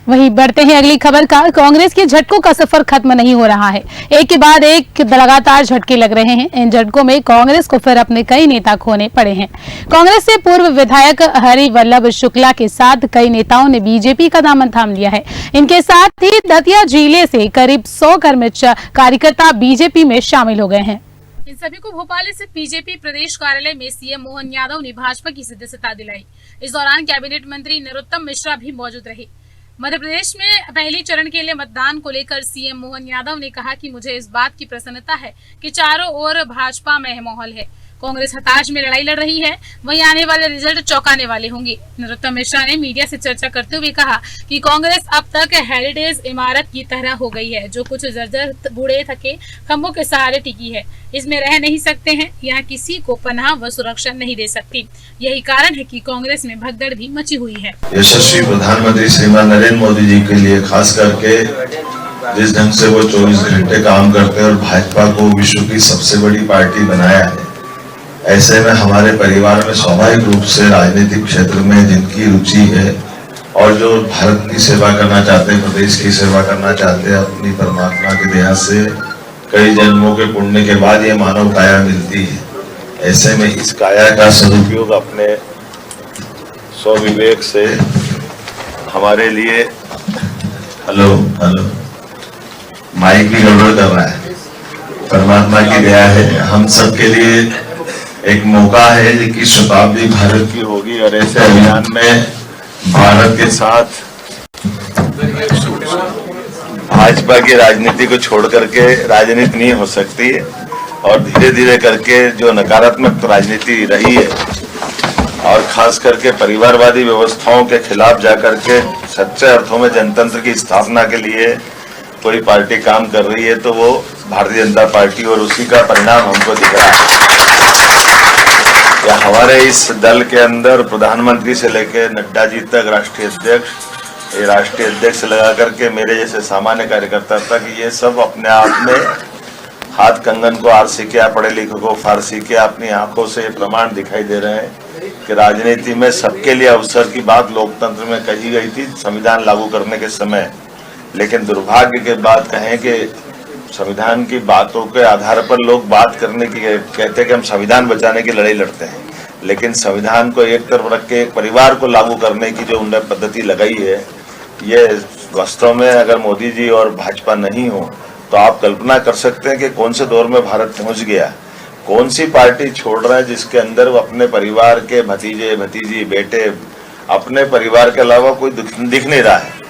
वहीं बढ़ते हैं अगली खबर का। कांग्रेस के झटकों का सफर खत्म नहीं हो रहा है। एक के बाद एक लगातार झटके लग रहे हैं। इन झटकों में कांग्रेस को फिर अपने कई नेता खोने पड़े हैं। कांग्रेस से पूर्व विधायक हरिवल्लभ शुक्ला के साथ कई नेताओं ने बीजेपी का दामन थाम लिया है। इनके साथ ही दतिया जिले से करीब 100 कर्मच कार्यकर्ता बीजेपी में शामिल हो गए हैं। इन सभी को भोपाल स्थित बीजेपी प्रदेश कार्यालय में सीएम मोहन यादव ने भाजपा की सदस्यता दिलाई। इस दौरान कैबिनेट मंत्री नरोत्तम मिश्रा भी मौजूद रहे। मध्य प्रदेश में पहले चरण के लिए मतदान को लेकर सीएम मोहन यादव ने कहा कि मुझे इस बात की प्रसन्नता है कि चारों ओर भाजपा में माहौल है। कांग्रेस हताश में लड़ाई लड़ रही है, वहीं आने वाले रिजल्ट चौंकाने वाले होंगे। नरोत्तम मिश्रा ने मीडिया से चर्चा करते हुए कहा कि कांग्रेस अब तक हेरिटेज इमारत की तरह हो गई है, जो कुछ जर्जर बूढ़े थके खंभों के सहारे टिकी है। इसमें रह नहीं सकते हैं, यहाँ किसी को पनाह व सुरक्षा नहीं दे सकती। यही कारण है कि कांग्रेस में भगदड़ भी मची हुई है। यशस्वी प्रधानमंत्री श्रीमान नरेंद्र मोदी जी के लिए खास करके जिस ढंग से वो 24 घंटे काम करते हैं और भाजपा को विश्व की सबसे बड़ी पार्टी बनाया है, ऐसे में हमारे परिवार में स्वाभाविक रूप से राजनीतिक क्षेत्र में जिनकी रुचि है और जो भारत की सेवा करना चाहते हैं, प्रदेश की सेवा करना चाहते हैं, अपनी परमात्मा की दया से कई जन्मों के पुण्य के बाद ये मानव काया मिलती है। ऐसे में इस काया का सदुपयोग अपने स्वविवेक से हमारे लिए हेलो माइक भी गड़बड़ कर रहा है। परमात्मा की दया है, हम सबके लिए एक मौका है कि शताब्दी भारत की होगी और ऐसे अभियान में भारत के साथ भाजपा की राजनीति को छोड़ करके राजनीति नहीं हो सकती है और धीरे धीरे करके जो नकारात्मक राजनीति रही है और खास करके परिवारवादी व्यवस्थाओं के खिलाफ जाकर के सच्चे अर्थों में जनतंत्र की स्थापना के लिए कोई पार्टी काम कर रही है तो वो भारतीय जनता पार्टी, और उसी का परिणाम हमको दिख रहा है। या हमारे इस दल के अंदर प्रधानमंत्री से लेकर नड्डा जी तक राष्ट्रीय अध्यक्ष से लगा करके मेरे जैसे सामान्य कार्यकर्ता तक, ये सब अपने आप में हाथ कंगन को आर सीखे या पढ़े लिखे को फार सीखे अपनी आंखों से प्रमाण दिखाई दे रहे हैं कि राजनीति में सबके लिए अवसर की बात लोकतंत्र में कही गई थी संविधान लागू करने के समय। लेकिन दुर्भाग्य के बात कहें कि संविधान की बातों के आधार पर लोग बात करने की कहते हैं कि हम संविधान बचाने की लड़ाई लड़ते हैं, लेकिन संविधान को एक तरफ रख के एक परिवार को लागू करने की जो उन्होंने पद्धति लगाई है, ये वास्तव में अगर मोदी जी और भाजपा नहीं हो तो आप कल्पना कर सकते हैं कि कौन से दौर में भारत पहुंच गया। कौन सी पार्टी छोड़ रहा है जिसके अंदर वो अपने परिवार के भतीजे भतीजी बेटे अपने परिवार के अलावा कोई दिख नहीं रहा है।